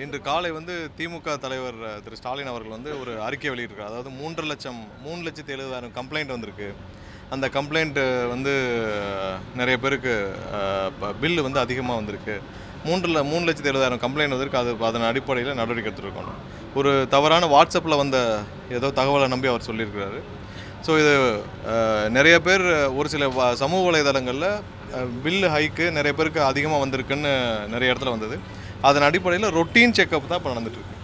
இன்று காலை வந்து திமுக தலைவர் திரு ஸ்டாலின் அவர்கள் வந்து ஒரு அறிக்கை வெளியிட்டிருக்கார். அதாவது 3,70,000 கம்ப்ளைண்ட் வந்திருக்கு. அந்த கம்ப்ளைண்ட்டு வந்து நிறைய பேருக்கு பில்லு வந்து அதிகமாக வந்திருக்கு. 3,70,000 கம்ப்ளைண்ட் வந்திருக்கு. அதன் அடிப்படையில் நடவடிக்கை எடுத்துருக்கோம். ஒரு தவறான வாட்ஸ்அப்பில் வந்த ஏதோ தகவலை நம்பி அவர் சொல்லியிருக்கிறாரு. ஸோ இது நிறைய பேர் ஒரு சில சமூக வலைதளங்களில் பில்லு ஹைக்கு நிறைய பேருக்கு அதிகமாக வந்திருக்குன்னு நிறைய இடத்துல வந்தது. அதன் அடிப்படையில் ரொட்டீன் செக்கப் தான் இப்போ நடந்துகிட்ருக்கு.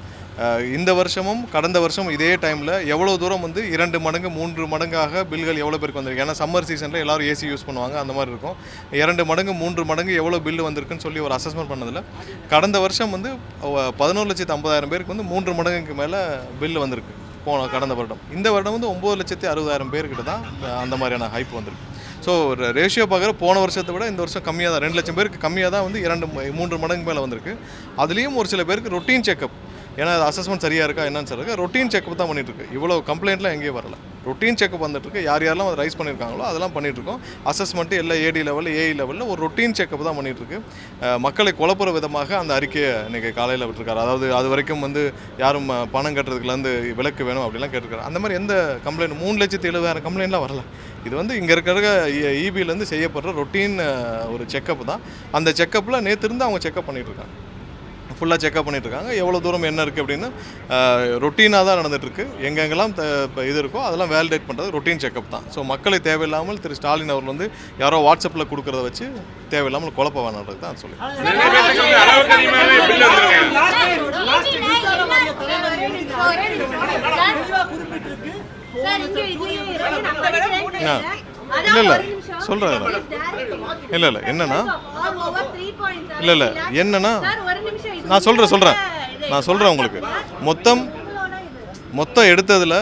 இந்த வருஷமும் கடந்த வருஷம் இதே டைமில் எவ்வளோ தூரம் வந்து 2 மடங்கு 3 மடங்காக பில்கள் எவ்வளோ பேருக்கு வந்திருக்கு. ஏன்னா சம்மர் சீசனில் எல்லோரும் ஏசி யூஸ் பண்ணுவாங்க, அந்த மாதிரி இருக்கும். 2 மடங்கு 3 மடங்கு எவ்வளோ பில்லு வந்திருக்குன்னு சொல்லி ஒரு அசஸ்மெண்ட் பண்ணதில் கடந்த வருஷம் வந்து 11,50,000 பேருக்கு வந்து 3 மடங்குக்கு மேலே பில்லு வந்திருக்கு கடந்த வருடம். இந்த வருடம் வந்து 9,60,000 பேர்கிட்ட தான் அந்த மாதிரியான ஹைப் வந்திருக்கு. ஸோ ரேஷியோ பார்க்குற போன வருஷத்தை விட இந்த வருஷம் கம்மியாக தான் 2 லட்சம் பேருக்கு கம்மியாக தான் வந்து 2-3 மடங்கு மேலே வந்திருக்கு. அதுலேயும் ஒரு சில பேருக்கு ரொட்டீன் செக்கப், ஏன்னா அது அசஸ்மெண்ட் சரியாக இருக்கா என்னன்னு சொல்லுங்க, ரொட்டீன் செக்கப் தான் பண்ணிகிட்ருக்கு. இவ்வளோ கம்ப்ளைண்ட்லாம் எங்கேயும் வரல, ரொட்டீன் செக்கப் வந்துட்டுருக்கு. யாரெல்லாம் அதை ரைஸ் பண்ணியிருக்காங்களோ அதெல்லாம் பண்ணிகிட்ருக்கோம். அசஸ்மெண்ட்டு எல்லாம் ஏடி லெவலில் ஏஇ லெவலில் ஒரு ரொட்டீன் செக்கப் தான் பண்ணிகிட்ருக்கு. மக்களை குழப்புற விதமாக அந்த அறிக்கையை இன்றைக்கி காலையில் விட்டுருக்காரு. அதாவது அது வரைக்கும் வந்து யாரும் பணம் கட்டுறதுக்குலேருந்து விலக்கு வேணும் அப்படிலாம் கேட்டிருக்காரு. அந்த மாதிரி எந்த கம்ப்ளைண்ட் 3,70,000 கம்ப்ளைண்ட்லாம் வரல. இது வந்து இங்கே இருக்கிற இபிலேருந்து செய்யப்படுற ரொட்டீன் ஒரு செக்கப் தான். அந்த செக்கப்பில் நேற்று இருந்து அவங்க செக்கப் பண்ணிகிட்ருக்காங்க, ஃபுல்லாக செக்கப் பண்ணிகிட்ருக்காங்க. எவ்வளோ தூரம் என்ன இருக்குது அப்படின்னு ரொட்டீனாக தான் நடந்துகிட்ருக்கு. எங்கெங்கெல்லாம் இது இருக்கோ அதெல்லாம் வேலிடேட் பண்ணுறது ரொட்டீன் செக்கப் தான். ஸோ மக்களை தேவையில்லாமல் திரு ஸ்டாலின் அவர்கள் வந்து யாரோ வாட்ஸ்அப்பில் கொடுக்குறத வச்சு தேவையில்லாமல் குழப்ப வேணான்றது தான் சொல்லி இல்லை சொல்கிறேன். இல்லை என்னன்னா என்னன்னா நான் சொல்கிறேன் உங்களுக்கு மொத்தம் எடுத்ததில்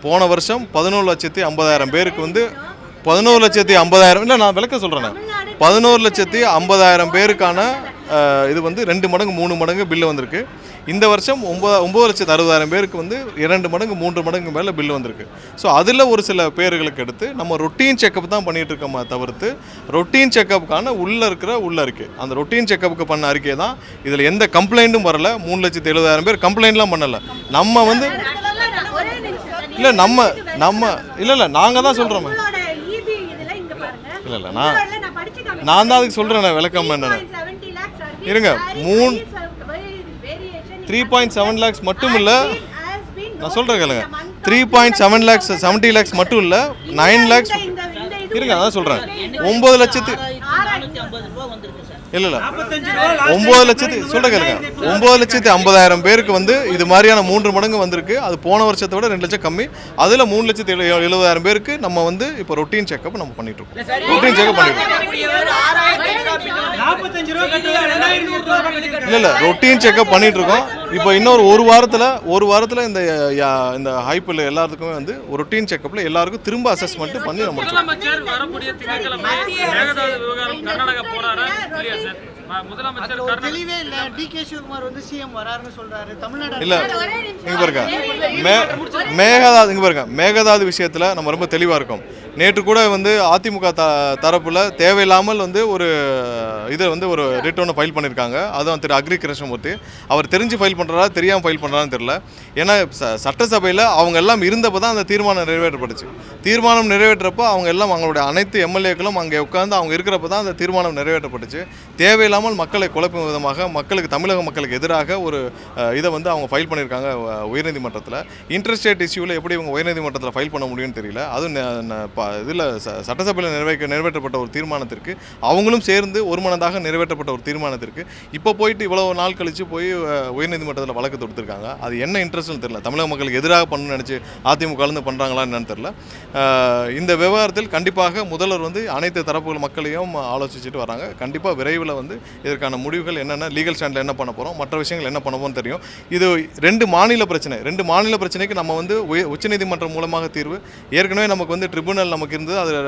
போன வருஷம் 11,50,000 பேருக்கு வந்து 11,50,000 இல்லை நான் விளக்க சொல்கிறேன். 11,50,000 பேருக்கான இது வந்து 2 மடங்கு 3 மடங்கு பில்லு வந்திருக்கு. இந்த வருஷம் 9,60,000 பேருக்கு வந்து 2 மடங்கு 3 மடங்கு மேலே பில்லு வந்திருக்கு. ஸோ அதில் ஒரு சில பேர்களுக்கு எடுத்து நம்ம ரொட்டீன் செக்கப் தான் பண்ணிகிட்டு இருக்கோமா தவிர்த்து ரொட்டீன் செக்கப்புக்கான உள்ளே அறிக்கை, அந்த ரொட்டீன் செக்கப்புக்கு பண்ண அறிக்கை தான். இதில் எந்த கம்ப்ளைண்ட்டும் வரல. 3,70,000 பேர் கம்ப்ளைண்ட்லாம் பண்ணலை. நம்ம வந்து இல்லை இல்லை நாங்கள் தான் சொல்கிறோமே. இல்லை நான் தான் அதுக்கு சொல்கிறேன் விளக்கம் என்னென்ன இருங்க. 3.7 lakhs மட்டும் இல்லை, நான் சொல்கிறேன் கேளுங்க. 3.7 lakhs 70 lakhs மட்டும் இல்லை, 9 lakhs இருங்க. அதான் சொல்கிறேன் 9 லட்சத்து இல்லை 9 லட்சத்து சொல்கிறேன் கேளுங்க. 9,50,000 பேருக்கு வந்து இது மாதிரியான 3 மடங்கு வந்திருக்கு. அது போன வருஷத்தை விட 2 லட்சம் கம்மி. அதில் 3,70,000 பேருக்கு நம்ம வந்து இப்போ ரொட்டீன் செக்கப் நம்ம பண்ணிட்டு இருக்கோம். ரொட்டீன் செக்கப் இல்லை ரொட்டீன் செக்கப் பண்ணிட்டு இருக்கோம். இப்போ இன்னொரு ஒரு வாரத்தில் இந்த ஹைப்பில் எல்லாத்துக்குமே வந்து ஒரு ரொட்டீன் செக்கப்பில் எல்லாருக்கும் திரும்ப அசஸ்மெண்ட் பண்ணி நம்ம மேகதாது விஷயத்தில் நம்ம ரொம்ப தெளிவாக இருக்கோம். நேற்று கூட வந்து அதிமுக தரப்பில் தேவையில்லாமல் வந்து ஒரு இதை வந்து ஒரு ரிட்டர்னை ஃபைல் பண்ணியிருக்காங்க. அதுவும் திரு அக்ரி கிருஷ்ணமூர்த்தி அவர் தெரிஞ்சு ஃபைல் பண்ணுறாரா தெரியாமல் ஃபைல் பண்ணுறான்னு தெரியல. ஏன்னா சட்டசபையில் அவங்க எல்லாம் இருந்தப்போ தான் அந்த தீர்மானம் நிறைவேற்றப்பட்டுச்சு. தீர்மானம் நிறைவேற்றப்போ அவங்க எல்லாம் அவங்களுடைய அனைத்து எம்எல்ஏக்களும் அங்கே உட்காந்து அவங்க இருக்கிறப்ப தான் அந்த தீர்மானம் நிறைவேற்றப்பட்டுச்சு. தேவையில்லாமல் மக்களை குழப்பும் விதமாக தமிழக மக்களுக்கு எதிராக ஒரு இதை வந்து அவங்க ஃபைல் பண்ணியிருக்காங்க உயர்நீதிமன்றத்தில். இன்டர்ஸ்டேட் இஷ்யூவில் எப்படி இவங்க உயர்நீதிமன்றத்தில் ஃபைல் பண்ண முடியும்னு தெரியல. அதுவும் இதில் சட்டசபையில் நிறைவேற்றப்பட்ட ஒரு தீர்மானத்திற்கு அவங்களும் சேர்ந்து ஒருமனதாக நிறைவேற்றப்பட்ட ஒரு தீர்மானத்திற்கு இப்போ போயிட்டு இவ்வளவு நாள் கழித்து போய் உயர்நீதிமன்றத்தில் வழக்கு தொடுத்திருக்காங்க. அது என்ன இன்ட்ரெஸ்ட்னு தெரியல. தமிழக மக்களுக்கு எதிராக பண்ணணும்னு நினச்சி அதிமுகலேருந்து பண்ணுறாங்களான்னு என்னன்னு தெரியல. இந்த விவகாரத்தில் கண்டிப்பாக முதல்வர் வந்து அனைத்து தரப்புகள் மக்களையும் ஆலோசிச்சுட்டு வராங்க. கண்டிப்பாக விரைவில் வந்து இதற்கான முடிவுகள் என்னென்ன, லீகல் ஸ்டாண்டில் என்ன பண்ண போகிறோம், மற்ற விஷயங்கள் என்ன பண்ணுவோம்னு தெரியும். இது 2 மாநில பிரச்சனைக்கு நம்ம வந்து உச்சநீதிமன்றம் மூலமாக தீர்வு. ஏற்கனவே நமக்கு வந்து ட்ரிபுனல் நமக்கு இருந்தது. அதில்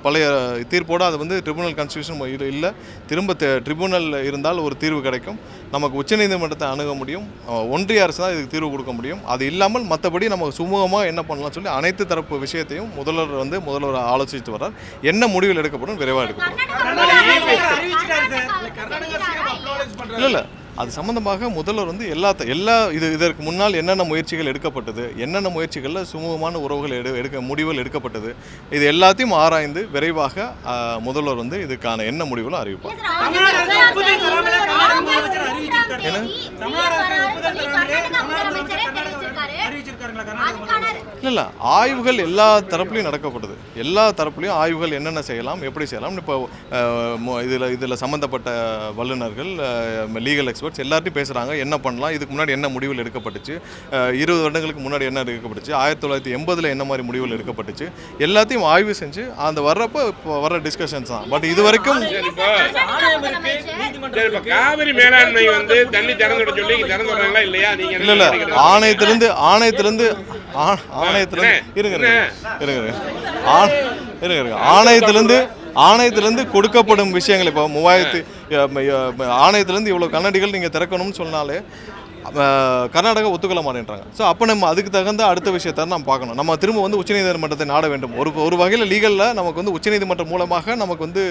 பழைய தீர்ப்போடு அது வந்து ட்ரிபுனல் கான்ஸ்டியூஷன் இல்லை. திரும்ப ட்ரிபுனல் இருந்தால் ஒரு தீர்வு கிடைக்கும். நமக்கு உச்சநீதிமன்றத்தை அணுக முடியும். ஒன்றிய அரசு தான் இதுக்கு தீர்வு கொடுக்க முடியும். அது இல்லாமல் மற்றபடி நம்ம சுமூகமாக என்ன பண்ணலாம் சொல்லி அனைத்து தரப்பு விஷயத்தையும் முதல்வர் ஆலோசித்து வர்றார். என்ன முடிவுகள் எடுக்கப்படும் விரைவாக எடுக்கப்படும். இல்லை அது சம்மந்தமாக முதல்வர் வந்து இதற்கு முன்னால் என்னென்ன முயற்சிகள் எடுக்கப்பட்டது, என்னென்ன முயற்சிகளில் சுமூகமான உறவுகள் முடிவுகள் எடுக்கப்பட்டது, இது எல்லாத்தையும் ஆராய்ந்து விரைவாக முதல்வர் வந்து இதுக்கான என்ன முடிவுகளும் அறிவிப்பார். இல்லை ஆய்வுகள் எல்லா தரப்புலையும் நடக்கப்படுது. எல்லா தரப்புலையும் ஆய்வுகள் என்னென்ன செய்யலாம், எப்படி செய்யலாம். இப்போ இதில் சம்மந்தப்பட்ட வல்லுநர்கள், லீகல் எக்ஸ்பர்ட்ஸ் எல்லாத்தையும் பேசுகிறாங்க. என்ன பண்ணலாம், இதுக்கு முன்னாடி என்ன முடிவுகள் எடுக்கப்பட்டுச்சு, 20 வருடங்களுக்கு முன்னாடி என்ன எடுக்கப்பட்டுச்சு, 1980 என்ன மாதிரி முடிவுகள் எடுக்கப்பட்டுச்சு, எல்லாத்தையும் ஆய்வு செஞ்சு அந்த வர்ற டிஸ்கஷன்ஸ் தான். பட் இது வரைக்கும் காவிரி மேலாண்மை வந்து தண்ணி திறந்துட சொல்லி திறந்து வர்றாங்களா இல்லையா? இல்லை ஆணையத்திலிருந்து ஆணையத்திலிருந்து கொடுக்கப்படும் விஷயங்கள். இப்போ 3000 ஆணையத்திலிருந்து இவ்வளோ கண்ணாடிகள் நீங்கள் திறக்கணும்னு சொன்னாலே கர்நாடகா ஒத்துக்கொள்ள மாட்டேன்றாங்க. ஸோ அப்போ நம்ம அதுக்கு தகுந்த அடுத்த விஷயத்தை நம்ம பார்க்கணும். நம்ம திரும்ப வந்து உச்சநீதிமன்றத்தை நாட வேண்டும். ஒரு வகையில் லீகலில் நமக்கு வந்து உச்சநீதிமன்றம் மூலமாக நமக்கு வந்து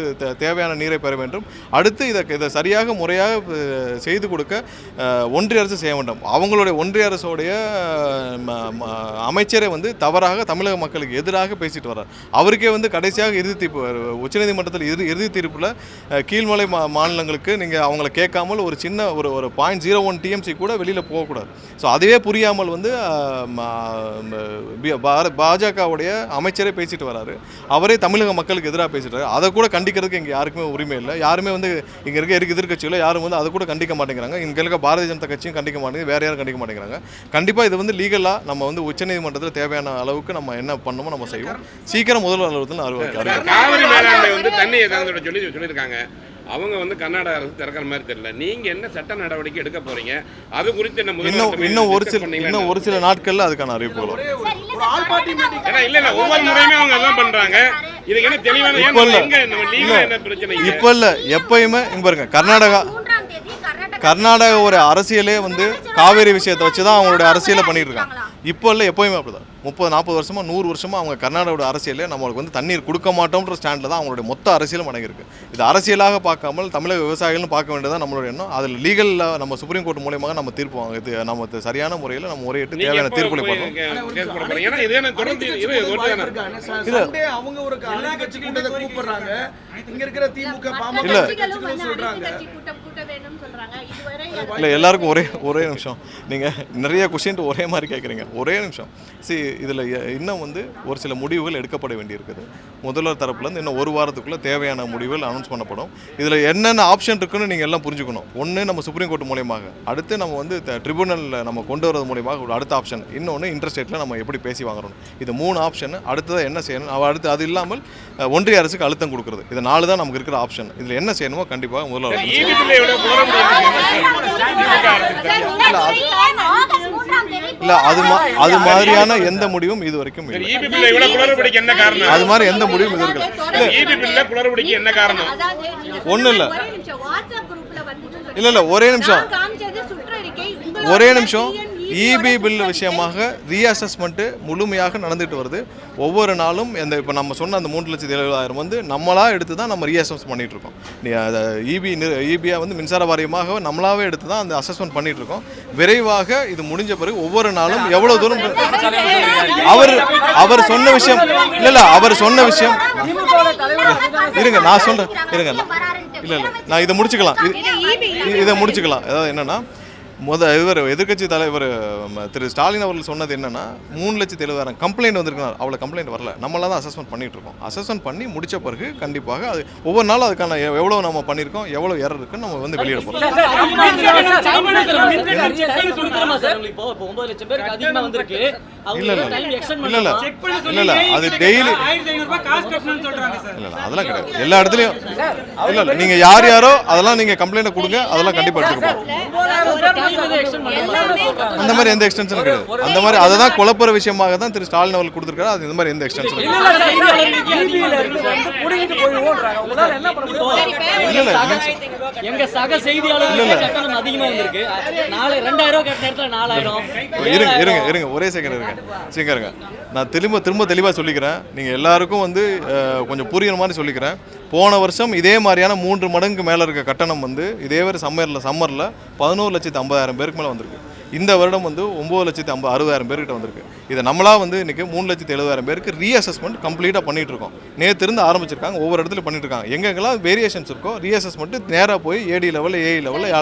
தேவையான நீரை பெற வேண்டும். அடுத்து இதை சரியாக முறையாக செய்து கொடுக்க ஒன்றிய அரசு செய்ய வேண்டும். அவங்களுடைய ஒன்றிய அரசுடைய அமைச்சரே வந்து தவறாக தமிழக மக்களுக்கு எதிராக பேசிட்டு வர்றார். அவருக்கே வந்து கடைசியாக இறுதி தீர்ப்பு உச்சநீதிமன்றத்தில் இறுதி தீர்ப்பில் கீழ்மலை மாநிலங்களுக்கு நீங்கள் அவங்கள கேட்காமல் ஒரு சின்ன ஒரு 0.01 TMC கூட வெளியில் போகக்கூடாது. ஸோ அதுவே புரியாமல் வந்து பாஜகவுடைய அமைச்சரே பேசிட்டு வராரு. அவரே தமிழக மக்களுக்கு எதிராக பேசிட்டு வராரு. அதை கூட கண்டிக்கிறதுக்கு இங்கே யாருக்குமே உரிமை இல்லை. யாருமே வந்து இங்கே இருக்க எதிர்க்கட்சியில் யாரும் வந்து அதை கூட கண்டிக்க மாட்டேங்கிறாங்க. இங்கே இருக்க பாரதிய ஜனதா கட்சியும் கண்டிக்க மாட்டேங்குது, வேறு யாரும் கண்டிக்க மாட்டேங்கிறாங்க. கண்டிப்பாக இது வந்து லீகலாக நம்ம வந்து உச்சநீதிமன்றத்தில் தேவையான அளவுக்கு நம்ம என்ன பண்ணணுமோ நம்ம செய்வோம். சீக்கிரம் முதல்வர் அலுவலகத்தில் காவிரி மேலாண்மை வந்து தண்ணியை சொல்லியிருக்காங்க. அவங்க வந்து கர்நாடக அரசு திறக்கிற மாதிரி தெரியல. நீங்க என்ன சட்ட நடவடிக்கை எடுக்க போறீங்க, அது குறித்து இன்னும் ஒரு சில நாட்கள்ல அதுக்கான அறிவிப்புகள் வரும். இல்ல ஒவ்வொரு முறையுமே அவங்க அதான் பண்றாங்க. இதுக்கு என்ன தெளிவான என்ன பிரச்சனை? இப்ப இல்ல எப்பயுமே இங்க பாருங்க, கர்நாடக ஒரு அரசியலே வந்து காவேரி விஷயத்தை வச்சுதான் அவங்களுடைய அரசியலை பண்ணிட்டு இருக்காங்க. இப்போ இல்லை எப்போயுமே அப்படிதான். 30-40 வருஷமா 100 வருஷமா அவங்க கர்நாடகாவோட அரசியலே நம்மளுக்கு வந்து தண்ணீர் கொடுக்க மாட்டோம்ன்ற ஸ்டாண்டில் தான் அவங்களுடைய மொத்த அரசியலும் அடங்கியிருக்கு. இது அரசியலாக பார்க்காமல் தமிழக விவசாயிகளும் பார்க்க வேண்டியதான் நம்மளுடைய எண்ணம். அதில் லீகலில் நம்ம சுப்ரீம் கோர்ட் மூலமாக நம்ம தீர்ப்பு வாங்க, இது நம்ம சரியான முறையில் நம்ம முறையிட்டு தேவையான தீர்ப்புகளை பண்ணணும். இல்லை எல்லாருக்கும் ஒரே நிமிஷம், நீங்கள் நிறைய கொஸ்டின் ஒரே மாதிரி கேட்குறீங்க. ஒரே நிமிஷம். இதில் இன்னும் வந்து ஒரு சில முடிவுகள் எடுக்கப்பட வேண்டியிருக்குது. முதல்வர் தரப்புலேருந்து இன்னும் ஒரு வாரத்துக்குள்ளே தேவையான முடிவுகள் அனௌன்ஸ் பண்ணப்படும். இதில் என்னென்ன ஆப்ஷன் இருக்குன்னு நீங்கள் எல்லாம் புரிஞ்சுக்கணும். ஒன்று நம்ம சுப்ரீம் கோர்ட் மூலியமாக, அடுத்து நம்ம வந்து ட்ரிபுனலில் நம்ம கொண்டு வரது மூலியமாக அடுத்த ஆப்ஷன், இன்னொன்று இன்டர்ஸ்டேட்டில் நம்ம எப்படி பேசி வாங்குறோம். இது 3 ஆப்ஷன். அடுத்ததாக என்ன செய்யணும், அடுத்து அது இல்லாமல் ஒன்றிய அரசுக்கு அழுத்தம் கொடுக்குறது. இது 4 தான் நமக்கு இருக்கிற ஆப்ஷன். இதில் என்ன செய்யணுமோ கண்டிப்பாக முதல்வர் இல்லை அது மாதிரியான எந்த முடிவும் இது வரைக்கும் அது மாதிரி எந்த முடிவும் இது வரைக்கும் ஒன்றும் இல்லை. இல்லை ஒரே நிமிஷம் இபி பில் விஷயமாக ரீஅசஸ்மெண்ட்டு முழுமையாக நடந்துட்டு வருது. ஒவ்வொரு நாளும் இப்போ நம்ம சொன்ன அந்த 3,70,000 வந்து நம்மளாக எடுத்து தான் நம்ம ரீஅசஸ் பண்ணிகிட்டு இருக்கோம். இபியை வந்து மின்சார வாரியமாக நம்மளாவே எடுத்து தான் அந்த அசஸ்மெண்ட் பண்ணிகிட்டு இருக்கோம். விரைவாக இது முடிஞ்ச பிறகு ஒவ்வொரு நாளும் எவ்வளோ தூரம் அவர் சொன்ன விஷயம் அவர் சொன்ன விஷயம் இருங்க நான் சொல்கிறேன் இல்லை நான் இதை முடிச்சுக்கலாம். அதாவது என்னென்னா எதிர்கட்சி தலைவர் திரு ஸ்டாலின் அவர்கள் சொன்னது என்னன்னா 3,70,000 கம்ப்ளைண்ட் வந்திருக்காங்க. அவ்வளோ கம்ப்ளைண்ட் வரல, நம்மளாம் தான் அசஸ்மெண்ட் பண்ணிட்டு இருக்கோம். அசஸ்மெண்ட் பண்ணி முடிச்ச பிறகு கண்டிப்பாக அது ஒவ்வொரு நாளும் அதுக்கான எவ்வளோ நம்ம பண்ணியிருக்கோம், எவ்வளோ எரர் இருக்குன்னு நம்ம வந்து வெளியிட போகிறோம். இல்லை அது டெய்லி அதெல்லாம் கிடையாது. எல்லா இடத்துலையும் இல்லை நீங்கள் யாரோ அதெல்லாம் நீங்கள் கம்ப்ளைண்ட் கொடுங்க, அதெல்லாம் கண்டிப்பாக எடுத்துக்க அந்த மாதிரி எந்த எக்ஸ்டென்ஷனும் கிடையாது. அந்த மாதிரி அதை தான் குழப்பற விஷயமாக தான் திரு ஸ்டாலின் அவர்கள் கொடுத்துருக்காரு. அது இந்த மாதிரி எந்த எக்ஸ்டென்ஷனும் இருங்க ஒரே செகண்ட் இருங்க நான் திரும்ப தெளிவாக சொல்லிக்கிறேன். நீங்கள் எல்லாருக்கும் வந்து கொஞ்சம் புரியுற மாதிரி சொல்லிக்கிறேன். போன வருஷம் இதே மாதிரியான 3 மடங்கு மேலே இருக்க கட்டணம் வந்து இதே மாதிரி சம்மரில் 11,50,000 பேருக்கு மேலே வந்திருக்கு. இந்த வருடம் வந்து 9,60,000 பேர்கிட்ட வந்திருக்கு. இதை நம்மளா வந்து இன்றைக்கி 3,70,000 பேருக்கு ரீஅசஸ்மெண்ட் கம்ப்ளீட்டாக பண்ணிகிட்டு இருக்கோம். நேற்று இருந்து ஆரம்பிச்சிருக்காங்க, ஒவ்வொரு இடத்துலையும் பண்ணிட்டு இருக்காங்க. எங்கெங்கெல்லாம் வேரியேஷன்ஸ் இருக்கோ ரீஅசஸ்மெண்ட் நேராக போய் ஏடி லெவலில் ஏஇ லெவலில்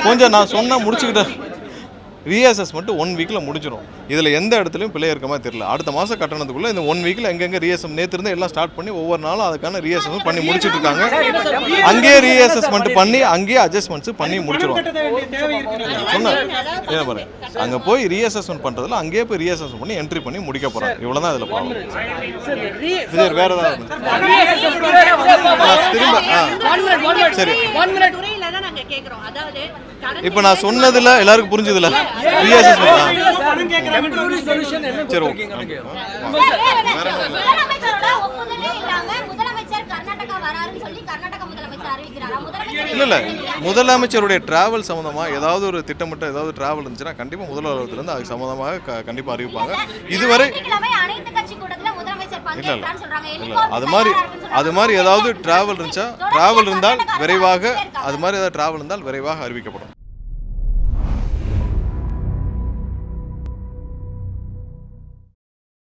கொஞ்சம் நான் சொன்னால் முடிச்சுக்கிட்டேன். ரீஅசஸ்மெண்ட் 1 வீக்கில் முடிச்சிடும். இதில் எந்த இடத்துலையும் பிள்ளை இருக்க மாதிரி தெரியல. அடுத்த மாதம் கட்டணத்துக்குள்ளே இந்த 1 வீக்கில் எங்கெங்கே நேற்று இருந்து எல்லாம் ஸ்டார்ட் பண்ணி ஒவ்வொரு நாளும் அதுக்கான ரீஅசஸ்மெண்ட் பண்ணி முடிச்சுட்டு இருக்காங்க. அங்கேயே ரீஅசஸ்மெண்ட் பண்ணி அங்கேயே அட்ஜஸ்ட்மெண்ட்ஸ் பண்ணி முடிச்சிடும். சொன்னேன் என்ன பாருங்க, அங்கே போய் ரீஅசஸ்மெண்ட் பண்ணுறதுல அங்கேயே போய் ரீஅசஸ்மெண்ட் பண்ணி என்ட்ரி பண்ணி முடிக்க போகிறாங்க. இவ்வளோ தான் இதில் பார்க்கணும். வேறு ஏதாவது சரி இப்போ நான் சொன்னதில் எல்லாருக்கும் புரிஞ்சதில்ல சரி ஓகே. இல்லை முதலமைச்சருடைய டிராவல் சம்மந்தமாக ஏதாவது ஒரு திட்டமிட்ட ஏதாவது டிராவல் இருந்துச்சுன்னா கண்டிப்பாக முதல்வரிலிருந்து அதுக்கு சம்மந்தமாக கண்டிப்பாக அறிவிப்பாங்க. இதுவரை இல்லை அது மாதிரி ஏதாவது டிராவல் இருந்தால் விரைவாக அது மாதிரி ஏதாவது டிராவல் இருந்தால் விரைவாக அறிவிக்கப்படும்.